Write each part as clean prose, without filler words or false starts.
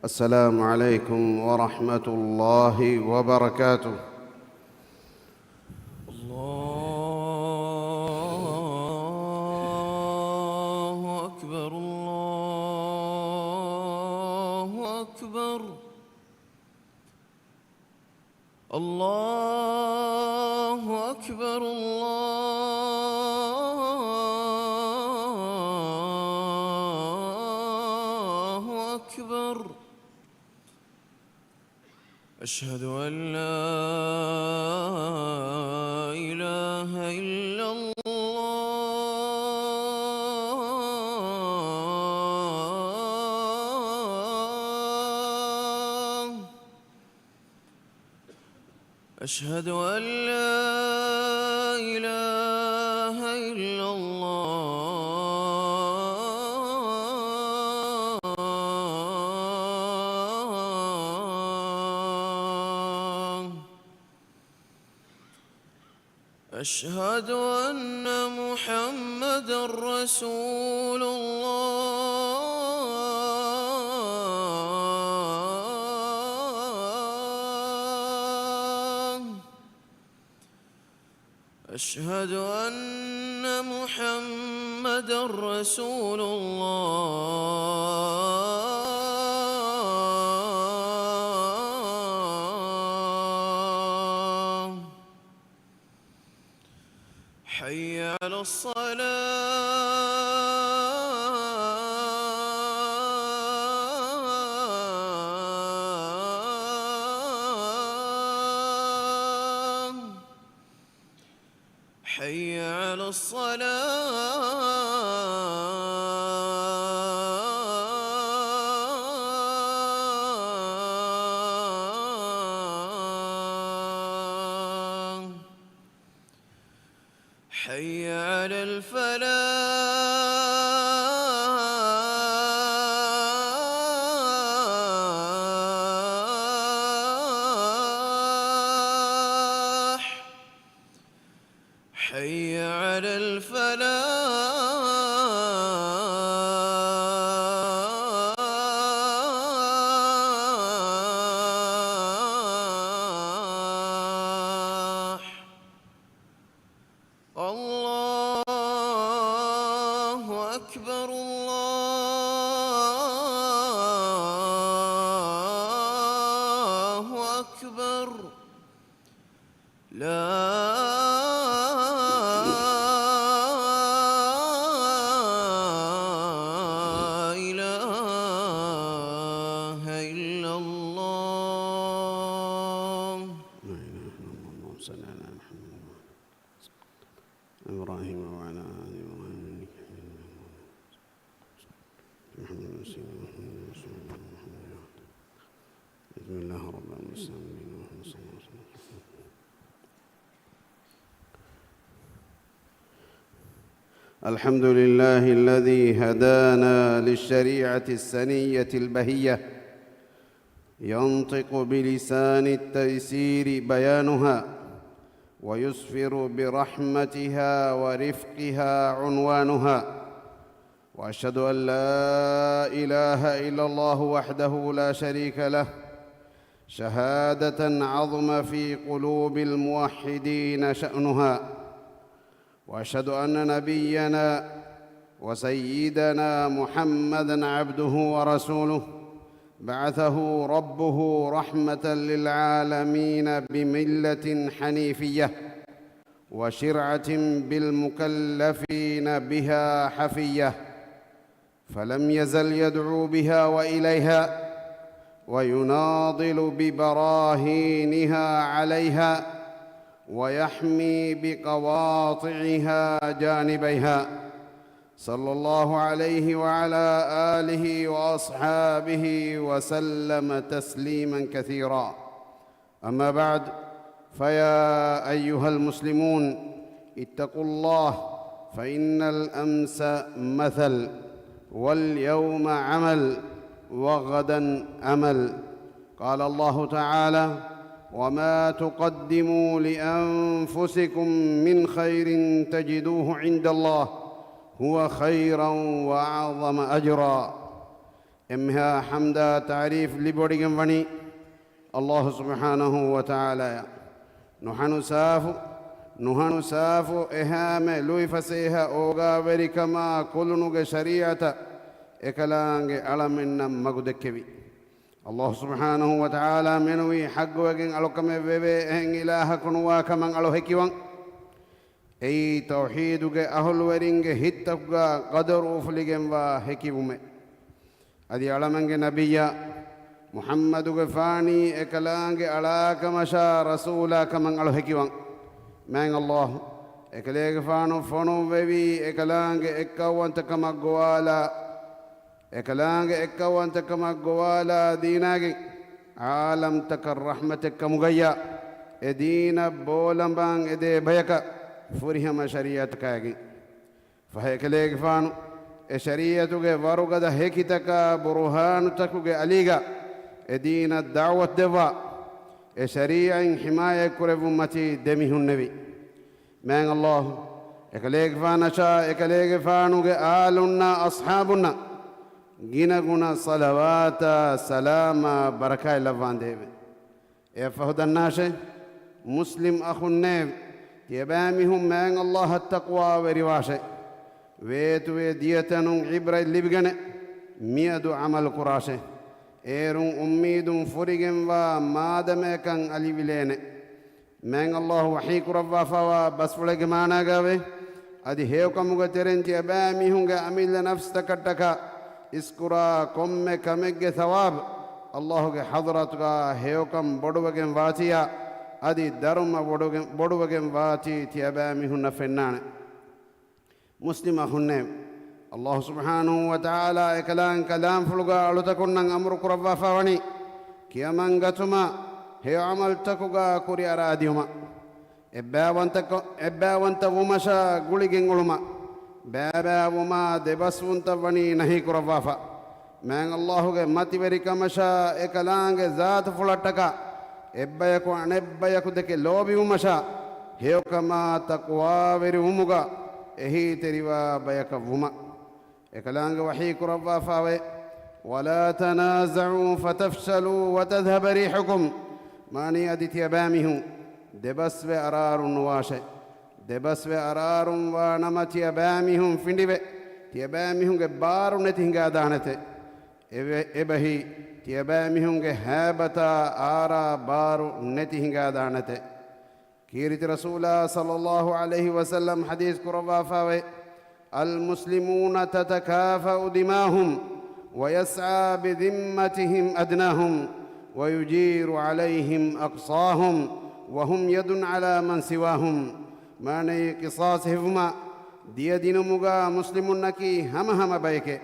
السلام عليكم ورحمة الله وبركاته. الله أكبر، الله أكبر، الله أكبر، الله أكبر. أشهد أن لا إله إلا الله. أشهد أن لا إله إلا الله. أشهد أن محمدًا رسول الله. أشهد أن محمدًا رسول الله. حي على الصلاة. حي على الصلاة. حي على الفلاح. حي على الفلاح. الله أكبر، الله أكبر. لا إله إلا الله. لا إله إلا الله. اللهم صل على محمد إبراهيم وعلى آل إبراهيم إنك حميد مجيد. بسم الله الرحمن الرحيم. الحمد لله الذي هدانا للشريعة السنية البهية، ينطق بلسان التيسير بيانها، ويسفر برحمتها ورفقها عنوانها. وأشهد أن لا إله إلا الله وحده لا شريك له، شهادة عظم في قلوب الموحدين شأنها. وأشهد أن نبينا وسيدنا محمدًا عبده ورسوله، بعثه ربه رحمة للعالمين بملة حنيفية وشرعة بالمكلفين بها حفية، فلم يزل يدعو بها وإليها ويناضل ببراهينها عليها، ويحمي بقواطعها جانبيها، صلى الله عليه وعلى آله وأصحابه وسلم تسليماً كثيراً. أما بعد، فيا أيها المسلمون، اتقوا الله، فإن الأمس مثل، واليوم عمل، وغداً أمل. قال الله تعالى: وما تقدموا لأنفسكم من خير تجدوه عند الله هو خيراً وأعظم أجراً. إمها حمدا تعريف لبوريغن وني الله سبحانه وتعالى نحن سافو إهام لوي فسيها أوغا وريكما كلنوغ شريعة إكلانغ ألمن مغدكبي الله سبحانه وتعالى منوي حق وغن ألوكم بيبي إهن إله كنوا كمن ألو هكيوان أي توحيدوغ أهل ورينغ هتوغ قدر أفلغن وهكيوم أدي ألمنغ نبيا محمدوغ فاني إكلانغ ألاك مشا رسولا كمن ألو هكيوان من الله إكليغ فانو فنو بيبي إكلانغ إكوان تكما قوالا إكلانغ إكوان تكما قوالا ديناغ عالم تكر رحمتك مغيا إدين بولن بان إدي بيكا فرهم شريعتك فهي إكليغ فانو شريعتك ورغد هكتك برهان تكوغ أليغا إدين الدعوة دفا شريعة حماية كرب أمتي دمه النبي من الله إكليغ فانشا إكليغ فانوغ آلنا أصحابنا جينا صلوات سلام بركة لفان ديب يفهد الناس مسلم أخو النيب يبامهم من الله التقوى ورواشه ويتو ديتنو عبرة لبغن ميادو عمل قراشه إيرون أميدون فريقن ومادمكن علي بلين من الله وحيك ربا فوا بس فلق مانا قوي أدي هيوكم غترنتي أباميهم أميل نفس تكتك اسكرا كم كمج ثواب الله حضرتك هيوكم بدوغن واتيا أدي درم بدوغن واتي تي أباميهم نفنان مسلم أخنهم الله سبحانه وتعالى كلام فلقا ألتكن أمر كربا فواني كيامن غتما هي عمل تكوغا كوري أراديوما إبا وانت ومشا غوليغن غلما بابا وما دبس وانت وني نهي كربا فا من الله ماتي بريكا مشا إكلانغ ذات فلتكا إبا يكو دك لوبي ومشا هيو كما تقوى وري ومغا إهي تريوا بيك وما إكلانغ وحيك ربا فاوي ولا تنازعوا فتفشلوا وتذهب ريحكم ماني أديت يبامه دبس بأرار نواشي دبس بأرار ونمت يبامهم فندب تيبامهم بار نتهنغا دانته إبهي تيبامهم هابتا آرا بار نتهنغا دانته كيرت رسول صلى الله عليه وسلم حديث كربا فاوي المسلمون تتكافأ دماهم ويسعى بذمتهم أدناهم ويجير عليهم أقصاهم وهم يد على من سواهم ما ني قصاصهما دي دينمغا مسلمونكي هم بيك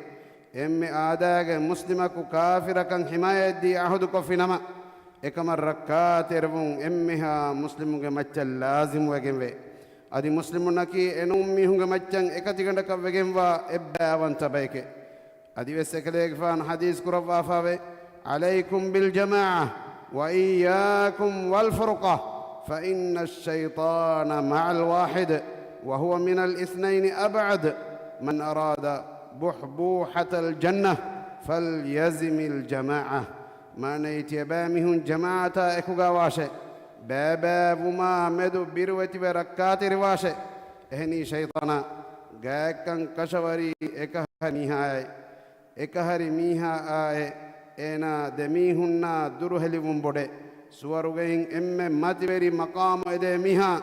ام آداغ مسلمك كافرك حماية دي عهدك في نما إكمر ركات ربون امها مسلمك مچل لازم وگنوي أدي مسلمونكي انومي هنگ مچن اكتيگندك وگنوا ابا وانت بيك أدي وسكليك فان حديث كربا فاوي عليكم بالجماعة وإياكم والفرقة فإن الشيطان مع الواحد وهو من الاثنين أبعد من أراد بحبوحة الجنة فليزم الجماعة ما نيتي بامهم جماعة إكوغا واشي بابا وما مدو بيروتي بركات رواشي إهني شيطانا غاكن كشوري إكهني إكهري ميها آي إنا دميهنا درهلي ومبودي سوارغين إم ماتبري مقام إدي ميها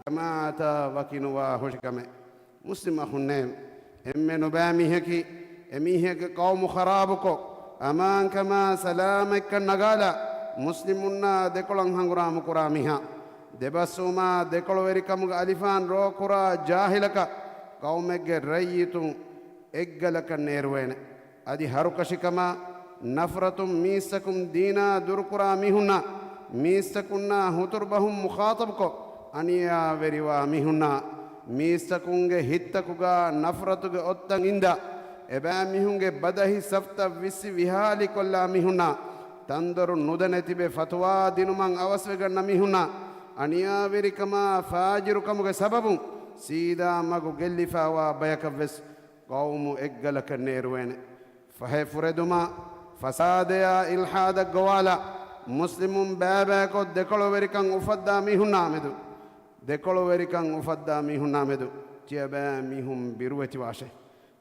جماعة وكينوا هشكمي مسلم أخنهم إم نباميهكي أميهك قوم خرابكو أمان كما سلامك النغالا مسلمنا دكولن هنغرام كراميها دبسوما دكولو وريكم ألفان رو كرا جاهلك قومك ريتم إجلك النيروين أدي هركشكما نفرة ميسكم دينا دركرا ميهنا ميسكنا هتربهم مخاطبكو أنيا وريوا ميهنا ميسكونغ هتكوغا نفرتوغ أتن إندا إبا ميهونغ بدهي سفتا ويسي ويهالي كلا ميهنا تندر ندنتي بفتوى دينمان أوسوغن ميهنا أنيا وريكما فاجركمغ سبب سيدا مغو جلفا وبيكفس قوم إجلك النيروين فهي فردما فساديا إلحاد الجوالا مسلم بابا كو دكولو وريكان أفدا ميهن نامدو دكولو وريكان أفدا ميهن نامدو تيابا ميهم بيروتي واشي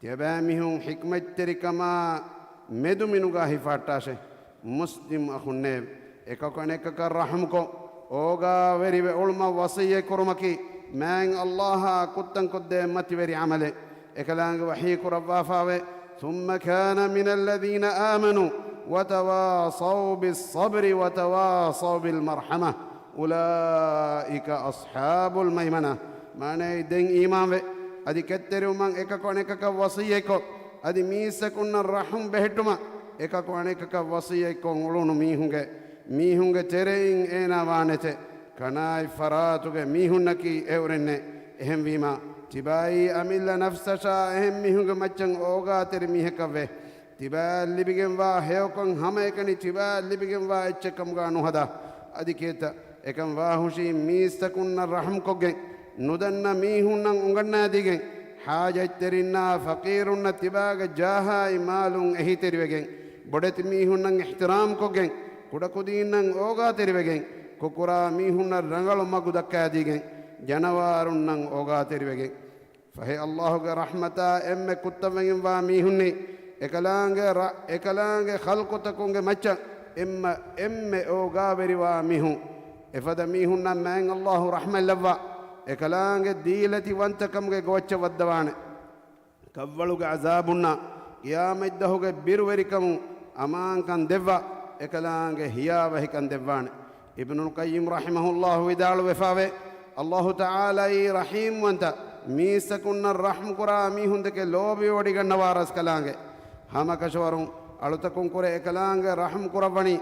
تيابا ميهم حكمة تريكما مدو منوغا هفاتاشي مسلم أخنب إكاكوان إكاكا رحمكو أوغا وري علما وصية كرمكي من الله كتن كد متوري عمله إكلانغ وحيك ربافاوي ثم كان من الذين آمنوا وتواصوا بالصبر وتواصوا بالمرحمة أولئك أصحاب الميمنة معنى دين إيمان أدي كتر من إكاكوان إكاكا وصيكو أدي ميسكون الرحم بهتما إكاكوان إكاكا وصيكو ولون ميهونغ ترين إنا وانته كناي فراتوغ ميهونكي أورنة إهم بيما تباي أميل نفسشا إهم ميهونغ مچن أوغا تر ميهكوه تبا لبيگن وا هيوكن هميكني تبا لبيگن وا اتچكم غانو هدا أدي كيتا إكم واهوشي ميستكون الرحم كوگن ندن ميهونن أنغنا ديگن حاجة ترنا فقيرن تباغ جاها مالون إهي تريوگن بدت ميهونن احترام كوگن ಕುಡಕುದೀನಂ ಓಗಾತಿರುವೆಗೆಂ ಕುಕುರ ಮೀಹುನ್ನ ರಂಗಳು ಮಗು ದಕ್ಕಾದಿಗೆಂ ಜನವಾರುನ್ನಂ ಓಗಾತಿರುವೆಗೆಂ ಫಹೆ ಅಲ್ಲಾಹುಗೆ ರಹ್ಮತ ಎಮ್ಮೆ ಕುತ್ತವೆಗೆಂ ವಾ ಮೀಹುನ್ನಿ ekalaange khalqutakunge macha emme ogaaberiwa mihu efada mihunna maang allahu rahmallava ekalaange diilati wantakamge gowacha waddawaane kavvaluge azabunna qiyamiddahuge birwerikamu amaankan devva ekalaange hiyawahikan devwaane ibnul qayyim rahimahullahu widaalu wefawe allahu ta'ala i rahim wanta miisakunna rahm kura mihundeke loobi odigannawaras kalaange hamakashwarum alutakun kure ekalaange rahm kurawani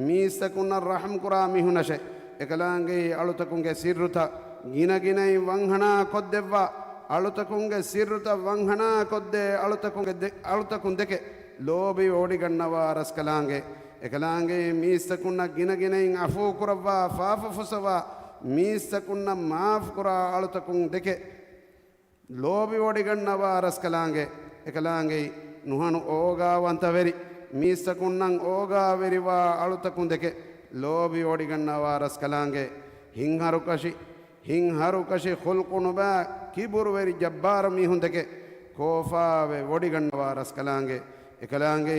miisakunna rahm kura mihunashe ekalaange alutakunge sirruta gina ginai wanghana koddevva alutakunge sirruta wanghana kodde alutakun deke loobi odigannawaras kalaange ekalaange miisakunna gina ginai afu kurawwa faafa fusawa miisakunna maaf kura alutakun deke loobi odigannawaras kalaange ekalaange nuhanu oga wantaveri miisakunnan oga veriwa alutakun deke loobi odigannawaras kalaange hinharukashi khulqunuba kiburu veri jabbar mihun deke kofawe odigannawaras kalaange ekalaange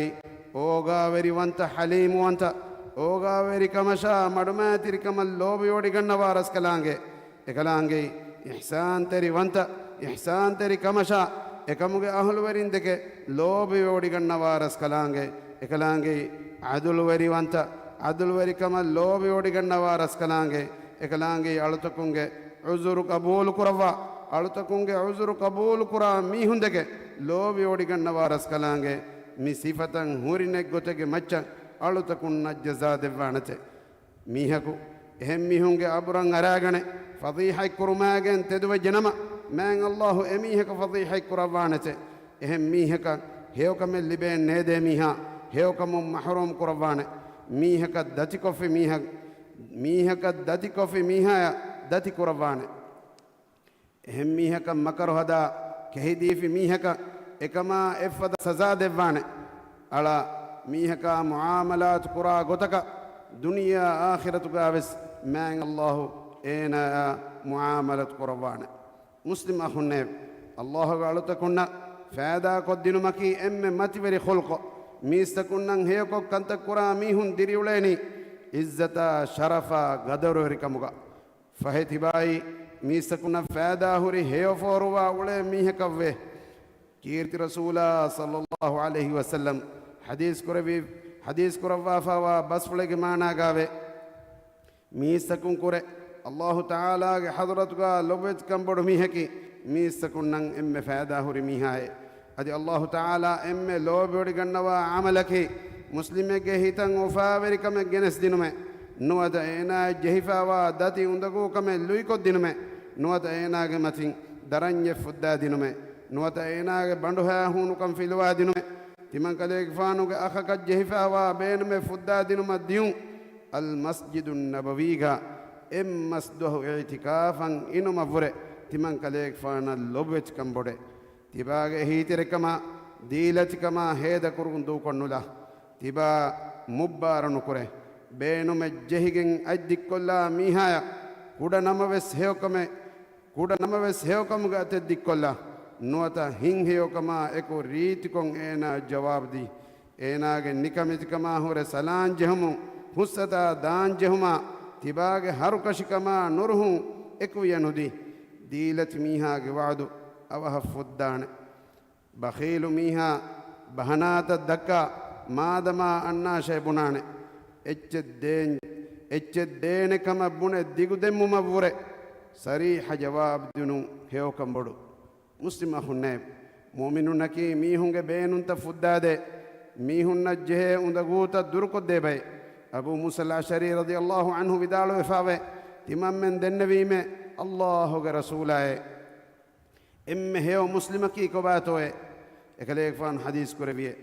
oga veri wanta halim wanta oga veri kamasha madumatiri kamal loobi odigannawaras kalaange ekalaange ihsan teri wanta ihsan teri kamasha ekamuge ahulwerin deke loobi odigannawaras kalaange ekalaange adulweri wanta adulweri kamal loobi odigannawaras kalaange ekalaange alutakunge uzuru qabul kurawwa alutakunge uzuru qabul kura mihun deke loobi odigannawaras kalaange mi sifatan hurine gotege macca alutakunna jaza devwanate mihaku ehem mihunge aburan aragane fadhiha kurumagen teduwe janama man allahu emihaka fadhiha kurawwanate ehem mihaka hewkame liben nede miha hewkam mahrum kurawwane mihaka dati kofi mihaka dati kofi miha dati kurawwane ehem mihaka makar hada kehidi fi mihaka ekama efada saza devwane ala mihaka muamalat qura gotaka dunya akhiratu gaves man allahu ena muamalat qurwane muslim akhunne allah galutakunna faada koddinumaki emme mativeri khulqa miistakunnan heyko kanta qura mihun diriuleni izzata sharafa gadaru rikamuga fahetibai miistakunna faada huri heyo foruwa ule mihakavve kirti rasula sallallahu alaihi wasallam hadis kurawwa fawa basfulege maana gave miistakun kure allah taala ge hadratuga lobet kambodu mihaki miistakunnan emme faada huri mihaye adi allah taala emme lobodi gannawa amalaki muslimege hitan ufaveri kame genes dinume nuwada ena jehifawa dati undagu kame luiko dinume nuwada ena ge matin daranye fudda dinume nuwada ena ge banduha hunu kam filwa dinume timan kale gfanu ge akhaka jehifawa benme fudda dinuma diun al masjidun nabawiga em masduhu i'tikafan inuma vure timan kale gfana lobet kambode tibage hitirekama ديلتكما هيدا كرون دو كنولا تبا مبار نكره بينما جهيجن أجدك كلا ميهايا كودا نموس هيوكم غات ديك كلا نوتا هين هيوكما اكو ريتكم اينا جواب دي اينا نكمتكما هور سلان جهمو حسدا دان جهما تباغ هركشكما نورهم اكو ينودي ديلت ميها وعدو او هفدان بخيل ميها بهنات الدكا مادما أنا شيبونان اتشدين كما بون ديغو دم مبورة صريح جواب دنو هيو كمبرو مسلم أخناب مؤمنون كي ميهون بينون تفداد ميهون نجه اندغوتا دركو ديبي أبو موسى الأشعري رضي الله عنه بدالو إفاوه تمام من دنبي میں الله رسول ہے ام هيو مسلم كي كباتوه اكليك فان حديث كربيه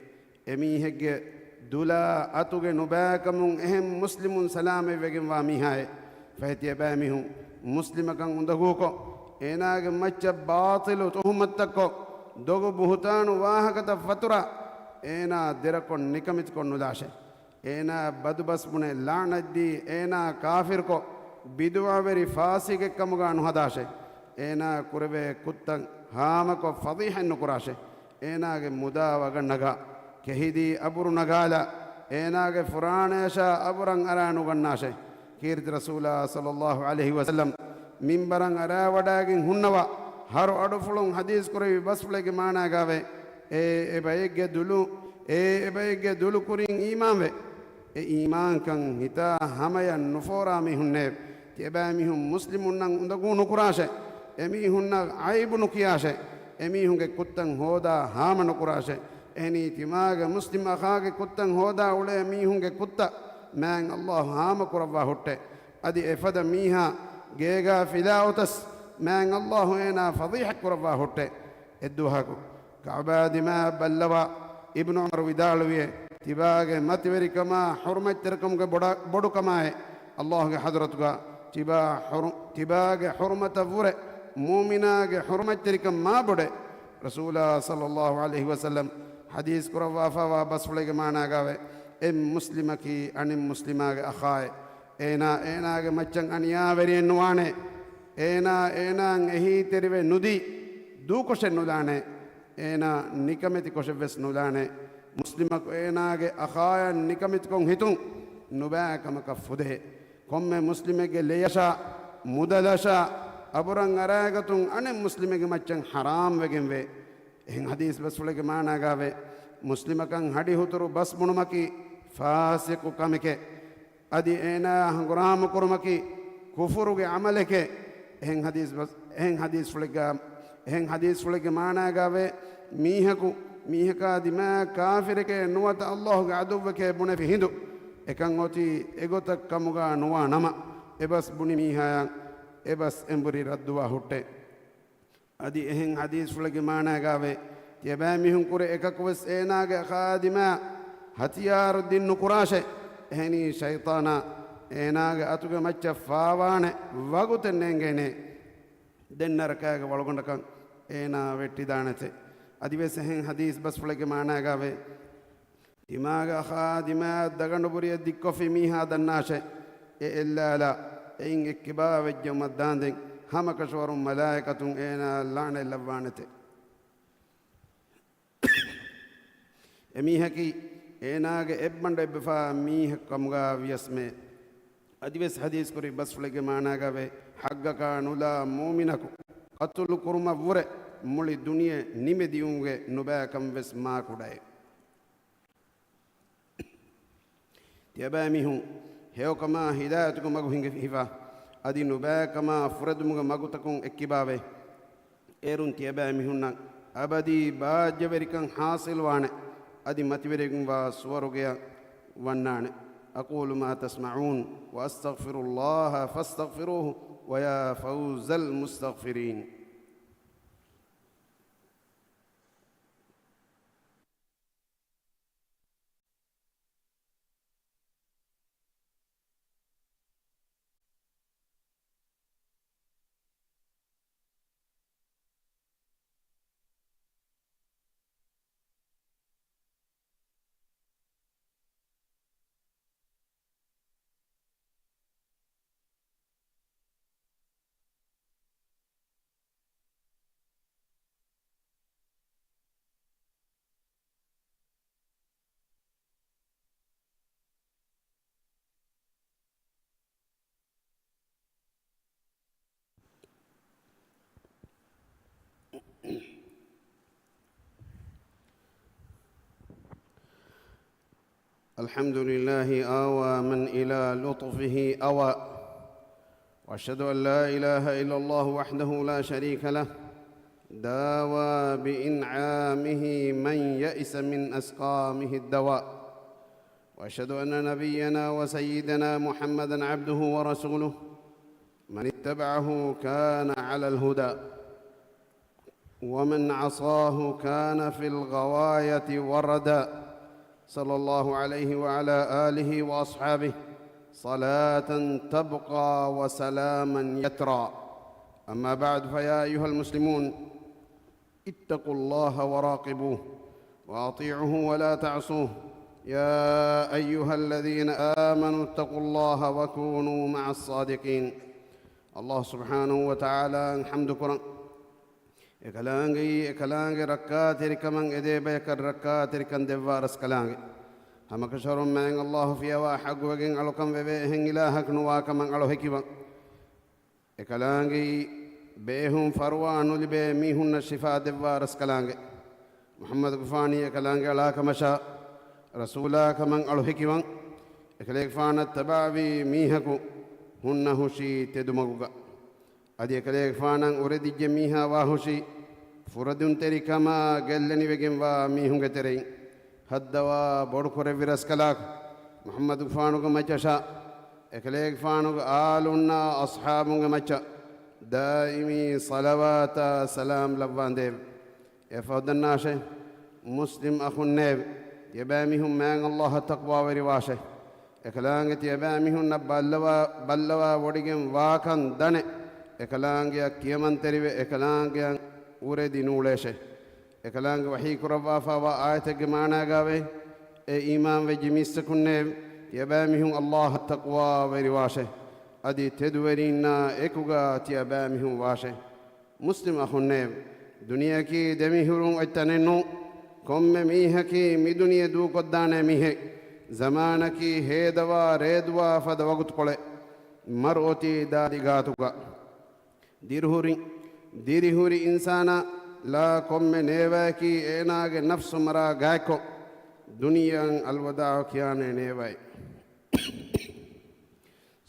امي هج دولا اتوغ نباكم اهم مسلم سلام وگم وامي هاي فهتي بامي مسلم كان اندغوكو ايناگ مچ باطل تهمتكو دوغ بهتان واهكت فترا اينا دركو نكمت كو نداشه اينا بدبس من لعنتدي اينا كافر كو بدوا وري فاسق كمغا نهداشه اينا كربه كتن هامكو فضيح نكراشه ايناگ مدا وغنغا كهدي أبر نغالا إناغ فرانيشا أبران أرانو غناشه كيرت رسول صلى الله عليه وسلم منبران أرا وداغين هنوا هر أدفلون حديث كوري بس فلك مانا غاوه إبايك دولو كورين إيمان وي إيمان كان هتا هميا نفورا ميهنب تيبا ميهم مسلمون نغو نكراشه إمي هن عيب نكياشه إمي هنگ كتن هودا هام نكراشه إني تماغ مسلم أخاك كتن هودا ولا ميهونك كتا من الله هام كربا هوتة أدي إفاد ميها جيغا فلاوتس من الله إنا فضيح كربا هوتة الدوهاكو كعباد ما بلوا ابن عمر ودالوية تباغ متوري كما حرمت تركم بدو كما الله حضرتك تباغ حرمت فور مؤمنا حرمت تركم ما بده رسول صلى الله عليه وسلم حديث كروا فوا بس فلك معنا قاوي ام مسلمكي ان مسلماغ اخاي اينا مچن انيا وري نوانه اينا اهي تريوه ندي دو كوشن نولانه اينا نيكمتي كوشوس نولانه مسلمك اينا اخاي نيكمت كون هيتون نوباكم كفده كم مسلمك ليشا مدلشا ابران اراغتون ان مسلمك مچن حرام وگنوي إن حديث بس فلك معنا قاوي مسلم كان هدي هترو بس منمكي فاسق كمك أدي إنا غرام كرمكي كفر عملك إن حديث فلك معنا قاوي ميهكا دماء كافرك نوات الله عدوك بنا في هندو إكان غوتي إغوتك كمغا نوا نما إبس بني ميها إبس إمبري ردوا هوتة أدي إهن حديث فلك معنا قاوي تباميهم كوري إكاكوس إيناغ خادما هتيار الدين نكراشه إهني شيطانا إيناغ أتوغ مچ فاوان وغوت نينغيني دن ركاغ ولغندكان إينا ويتي دانته أدي بس إهن حديث بس فلك معنا قاوي دماغ خادما دغندبوري ديكو في ميها دناشه إلا لا إن إكبا وجمد داندين هم كشور ملائكة إنا لعنة لبانته أميها كي إنا إبن دبفا ميه كمغا ويسمه أديبس حديث كوري بس فلك معنا قوي حقك نولا مؤمنك قتل كرما وره مولي دنيا نيمه ديونغ نوبا كم وس ما كوداي تياباميهم هيو كما هدايتكم مغو هيفا أدي نوبا كما فردمغ مغو تكون اكباوي ايرون تياباميهم أبدي باجبركن حاصل وانه أدي متبركم وسورجيا ونان أقول ما تسمعون وأستغفر الله فاستغفروه ويا فوز المستغفرين الحمد لله آوى من إلى لطفه أوى، وأشهد أن لا إله إلا الله وحده لا شريك له، داوى بإنعامه من يئس من أسقامه الدواء. وأشهد أن نبينا وسيدنا محمدًا عبده ورسوله، من اتبعه كان على الهدى، ومن عصاه كان في الغواية وردا، صلى الله عليه وعلى آله وأصحابه صلاة تبقى وسلاما يترى. أما بعد، فيا أيها المسلمون، اتقوا الله وراقبوه وأطيعوه ولا تعصوه. يا أيها الذين آمنوا اتقوا الله وكونوا مع الصادقين. الله سبحانه وتعالى الحمد كرم ekalaange rakkaatiri kaman edeeba yakar rakkaatiri kan devvaaras kalaange hamaka sharum maeng allahu fiyawa hagwegen alo kam veve hen ilahak nuwa kaman alo hekiwan ekalaange beehum farwa nulibe mihunna shifa devvaaras kalaange muhammad gufani ekalaange ala kamasha rasula kaman alo hekiwan ekaleeg faana tabavi mihaku hunna hushi tedumaguga adi ekaleeg faanan uredijje miha wa hushi furadun teri kama gelleni wegen wa mihunge terei haddawa bodkore viras kalak muhammad fanuga machasha ekaleeg fanuga alunna ashabunga macha daimi salawata salam lavandev efadannashe muslim akhunnev yabamihum man allah taqwa wa riwashe ekalaange yabamihun ballawa wodigen wakan dane ekalaange kiyamanterive ekalaange uredi nuuleshe ekalaange wahi kurawafa wa ayatege maanagave e iman ve jimisse kunne yabamihun allah taqwa ve riwashe adi tedwerinna ekuga ti yabamihun washe muslim akhunne duniya ki demihurun itanenu komme mihaki mi duniya du koddane mihe zamana ki hedawa redwa fada wagut kole maroti dadigatuga dirihuri insana la komme nevaki enage nafsu mara gaiko duniyan alwada kiyane nevai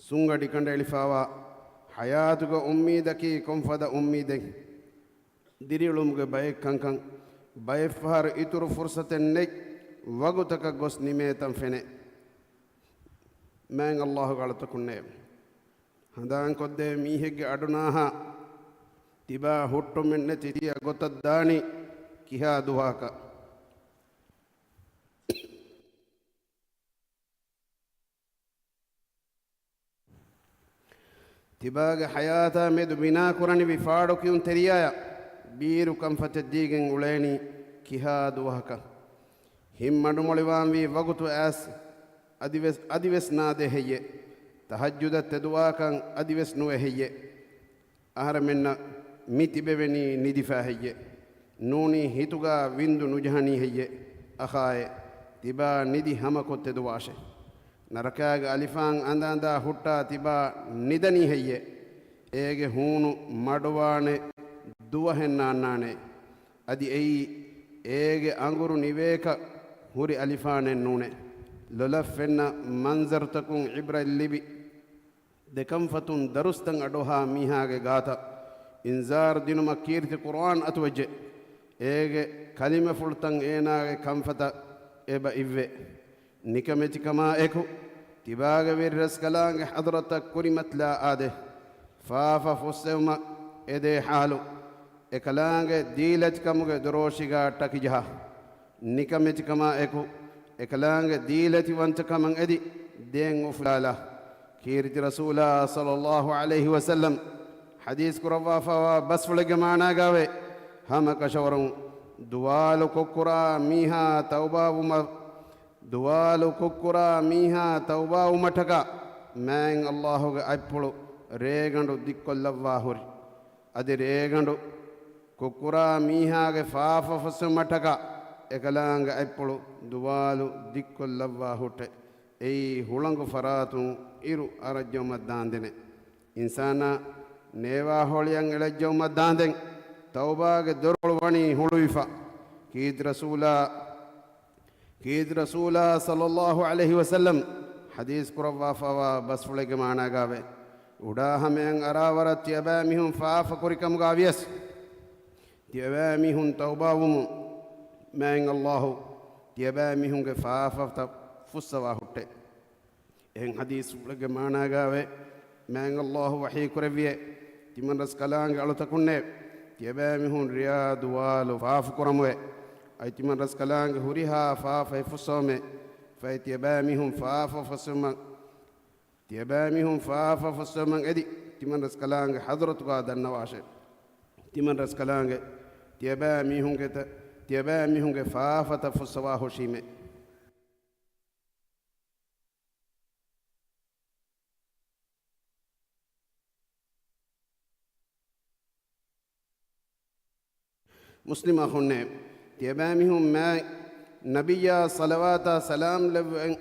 sungadi kanda elifawa hayatuga ummidaki konfada ummide dirilumge bay kankan bay fahar ituru fursaten nek wagutaka gos nimetan fene mang allah galatakunne handan kodde mihege adunaha tiba hutto menne titiya gotaddani kiha duhaka tibaga hayata medu bina kurani bifaado kiun teriyaya biiru kamfate digen uleni kiha duhaka himmadu moliwan wi wagutu as adives naade heye tahajjuda teduwakan adives nuwe heye ahara menna mitibeveni nidifa heye nuni hituga windu nujhani heye akhaye tiba nidi hamako teduwashe narakaga alifan andanda hutta tiba nidani heye ege hunu madwane duwahenna nane adi ei ege anguru niveka huri alifane nune lolafenna manzartakun ibra libi dekamfatun darustan adoha mihage gata inzar dinuma kirti qur'an atwaje ege kalima fultan enage kamfata eba ive nikameti kama eko tibaga virras kalange hadratak kurimat la ade fafa fussema ede halu ekalange dilat kamuge doroshiga takijaha nikameti kama eko ekalaange diilati wanta kaman edi den uflala kirti rasula sallallahu alayhi wa sallam hadis kurawafa wa basfulege maanagawe hama kashawarum duwalu kokura miha tawba umataka mang allahu ga appulu regandu dikkollawwa huri adi regandu kokura miha ge faafa fusumataka ekalaanga appulu duwalu dikkollawwa hutte ei hulangu faratun iru arajjo maddandene insana newa holiyan elajjo maddanden tawbaage dorol wani huluifa kiid rasula كيد رسول صلى الله عليه وسلم حديث كروا فوا بس فلك معنا قابه ودا همين أراورت تيبامهم فاف كركم قابيس تيبامهم توباهم من الله تيبامهم فاف فسوا هټه إن حديث فلك معنا قابه من الله وحي كربيه تمن رس كلام على تكونه تيبامهم رياض والو فاف كرمه أي تمن رس كلام هوريها فاف فسومه فيتيبامهم فاف فسومه تيبامهم فاف فسومه أدي تمن رس كلام حضرت قاد النواشة تمن رس كلام تيبامهم فاف تفسوا هشيمه مسلم أخونا تيبامهم ما نبي صلوات سلام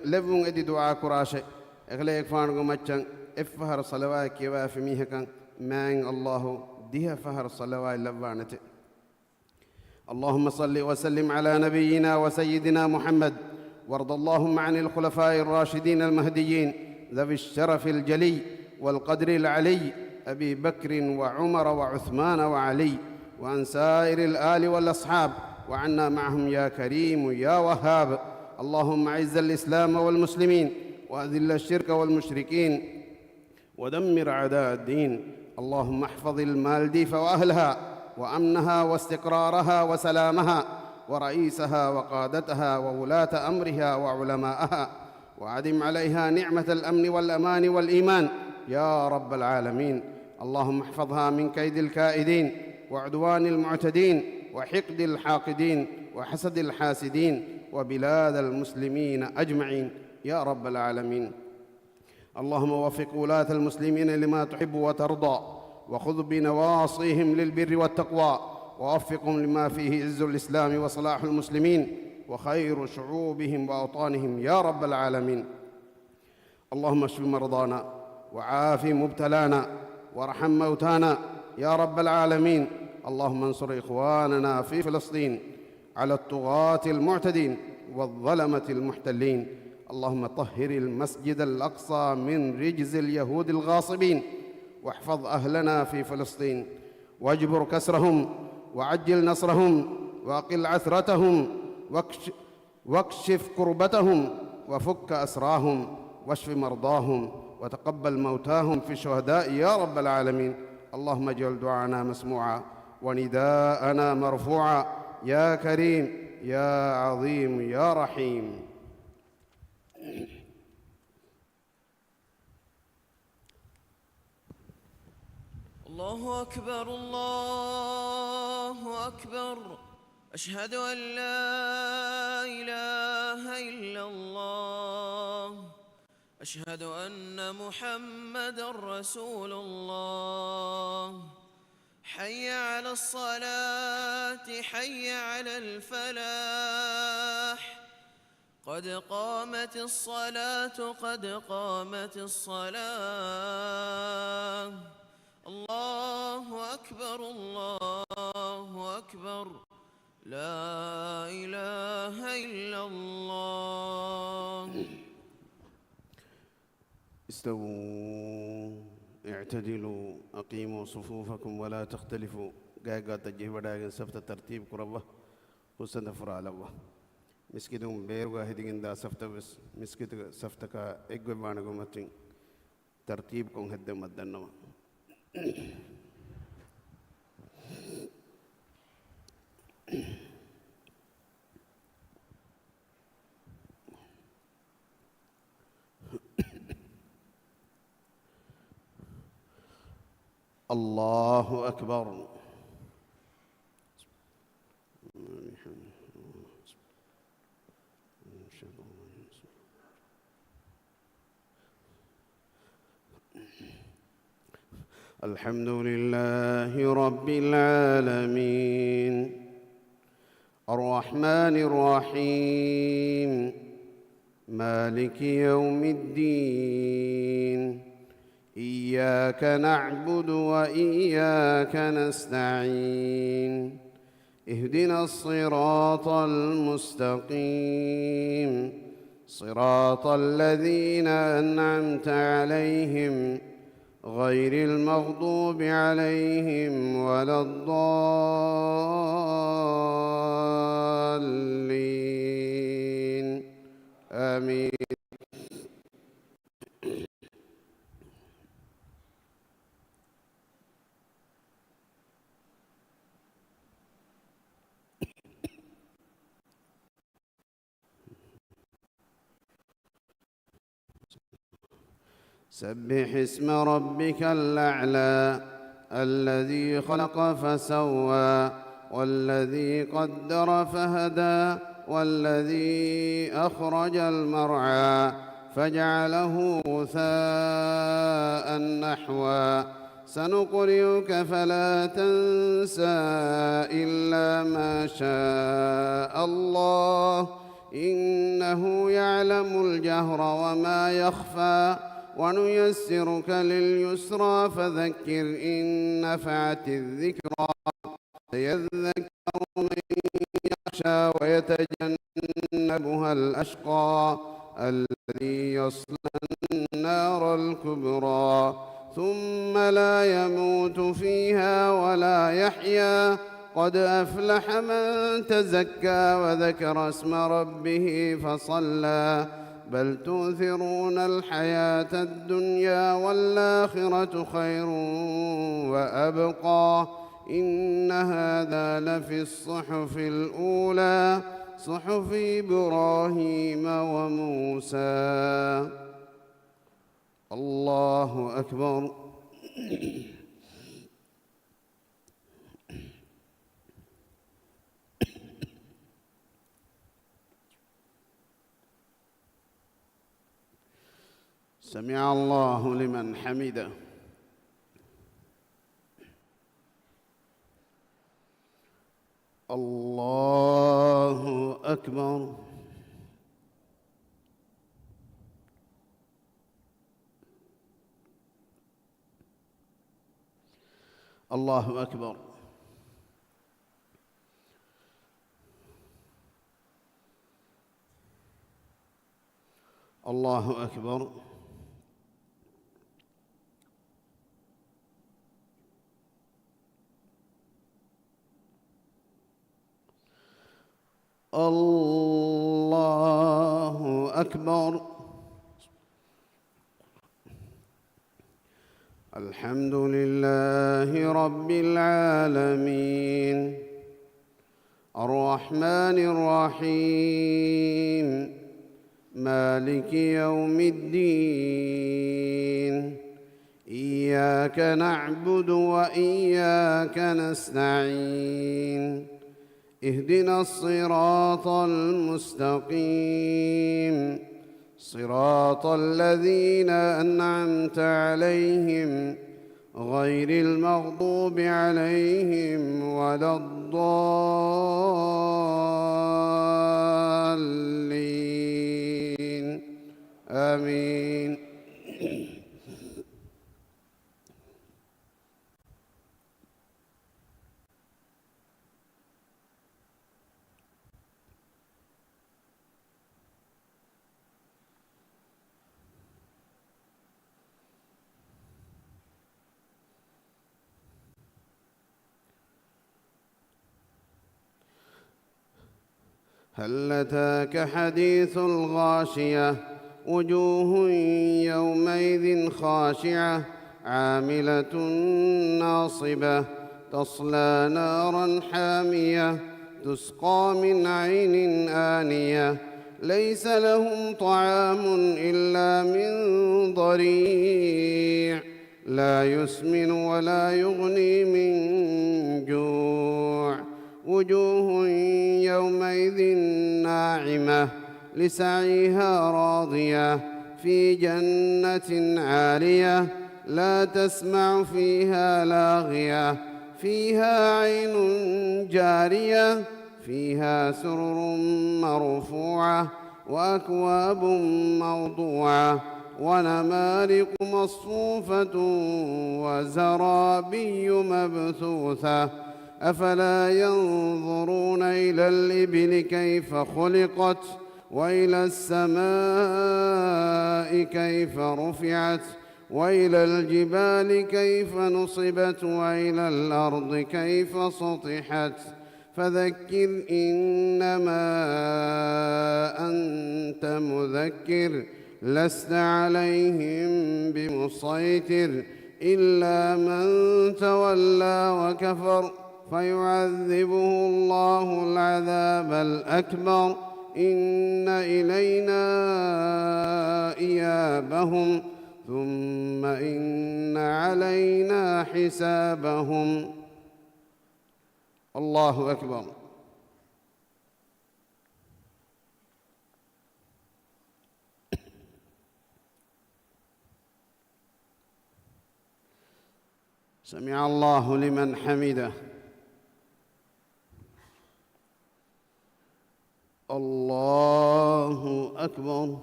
لبون ادي دعاء كراشه اغليك فانغو مچن افهر صلوات كيوا فميه كان مان الله ديه فهر صلوات لبانته اللهم صل وسلم على نبينا وسيدنا محمد وارض اللهم عن الخلفاء الراشدين المهديين ذوي الشرف الجلي والقدر العلي أبي بكر وعمر وعثمان وعلي وعن سائر الآل والأصحاب وعنا معهم يا كريم يا وهاب اللهم أعز الإسلام والمسلمين وأذل الشرك والمشركين ودمر أعداء الدين اللهم احفظ المالديف وأهلها وأمنها واستقرارها وسلامها ورئيسها وقادتها وولاة أمرها وعلماءها وأدم عليها نعمة الأمن والأمان والإيمان يا رب العالمين اللهم احفظها من كيد الكائدين وعدوان المعتدين وحقد الحاقدين وحسد الحاسدين وبلاد المسلمين أجمعين يا رب العالمين اللهم وفق ولاة المسلمين لما تحب وترضى وخذ بنواصيهم للبر والتقوى ووفقهم لما فيه عز الإسلام وصلاح المسلمين وخير شعوبهم وأوطانهم يا رب العالمين اللهم اشف مرضانا وعاف مبتلانا وارحم موتانا يا رب العالمين اللهم انصر إخواننا في فلسطين على الطغاة المعتدين والظلمة المحتلين اللهم طهر المسجد الأقصى من رجز اليهود الغاصبين واحفظ أهلنا في فلسطين واجبر كسرهم وعجل نصرهم وأقل عثرتهم واكشف كربتهم وفك أسراهم واشف مرضاهم وتقبل موتاهم في الشهداء يا رب العالمين اللهم اجعل دعاءنا مسموعا ونداءنا مرفوعا يا كريم يا عظيم يا رحيم الله أكبر الله أكبر أشهد أن لا إله إلا الله أشهد أن محمدًا رسول الله حي على الصلاة حي على الفلاح قد قامت الصلاة قد قامت الصلاة الله أكبر الله أكبر لا إله إلا الله استووا اعتدلوا أقيموا صفوفكم ولا تختلفوا قاقا تجيه بداغن سفت ترتيب كربة حسن فرع الله مسكتهم بيرغا هدين دا سفت بس مسكت سفتك اقوى بانغو متين ترتيبكم هدى مدنوا الله أكبر الحمد لله رب العالمين الرحمن الرحيم مالك يوم الدين إياك نعبد وإياك نستعين اهدنا الصراط المستقيم صراط الذين أنعمت عليهم غير المغضوب عليهم ولا الضالين آمين. سبح اسم ربك الأعلى الذي خلق فسوى والذي قدر فهدى والذي أخرج المرعى فجعله غثاء نحوا سنقرئك فلا تنسى إلا ما شاء الله إنه يعلم الجهر وما يخفى ونيسرك لليسرى فذكر إن نفعت الذكرى سيذكر من يخشى ويتجنبها الأشقى الذي يصلى النار الكبرى ثم لا يموت فيها ولا يحيا قد أفلح من تزكى وذكر اسم ربه فصلى بل تؤثرون الحياة الدنيا والآخرة خير وأبقى إن هذا لفي الصحف الأولى صحف إبراهيم وموسى. الله أكبر. سمع الله لمن حمده. الله أكبر. الله أكبر. الله أكبر. الله أكبر. الحمد لله رب العالمين الرحمن الرحيم مالك يوم الدين إياك نعبد وإياك نستعين اهدنا الصراط المستقيم صراط الذين أنعمت عليهم غير المغضوب عليهم ولا الضالين آمين. هل أتاك حديث الغاشية وجوه يومئذ خاشعة عاملة ناصبة تصلى نارا حامية تسقى من عين آنية ليس لهم طعام إلا من ضريع لا يسمن ولا يغني من جوع وجوه يومئذ ناعمة لسعيها راضية في جنة عالية لا تسمع فيها لاغية فيها عين جارية فيها سرر مرفوعة وأكواب موضوعة ونمارق مصفوفة وزرابي مبثوثة أفلا ينظرون إلى الإبل كيف خلقت وإلى السماء كيف رفعت وإلى الجبال كيف نصبت وإلى الأرض كيف سطحت فذكر إنما أنت مذكر لست عليهم بمسيطر إلا من تولى وكفر فيعذبه الله العذاب الأكبر إن إلينا إيابهم ثم إن علينا حسابهم. الله أكبر. سمع الله لمن حمده. الله أكبر.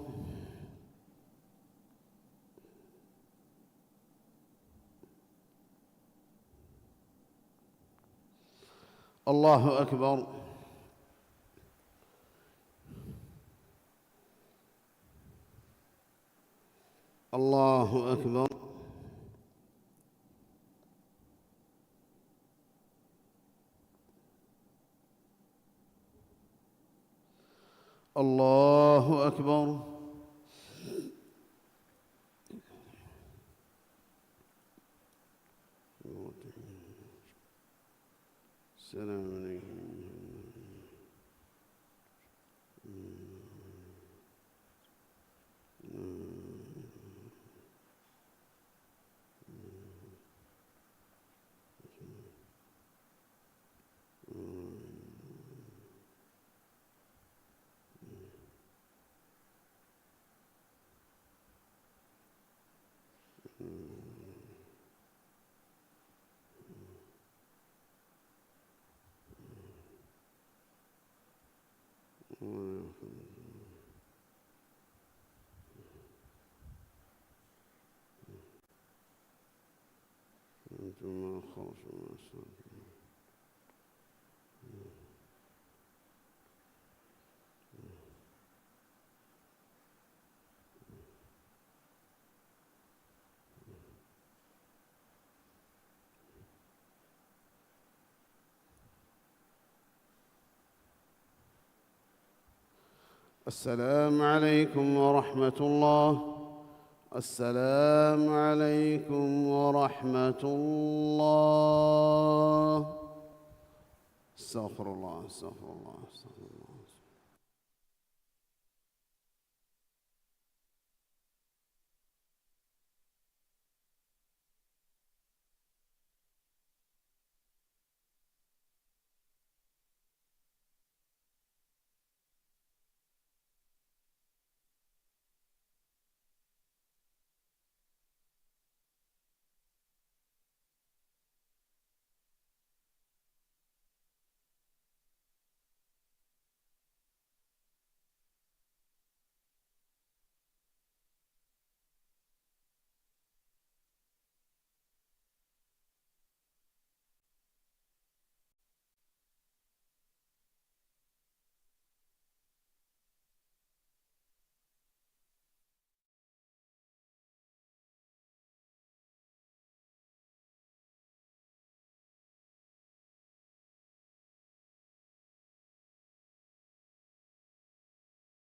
الله أكبر. الله أكبر. الله أكبر. السلام عليكم. السلام عليكم ورحمة الله. السلام عليكم ورحمة الله. استغفر الله استغفر الله استغفر الله.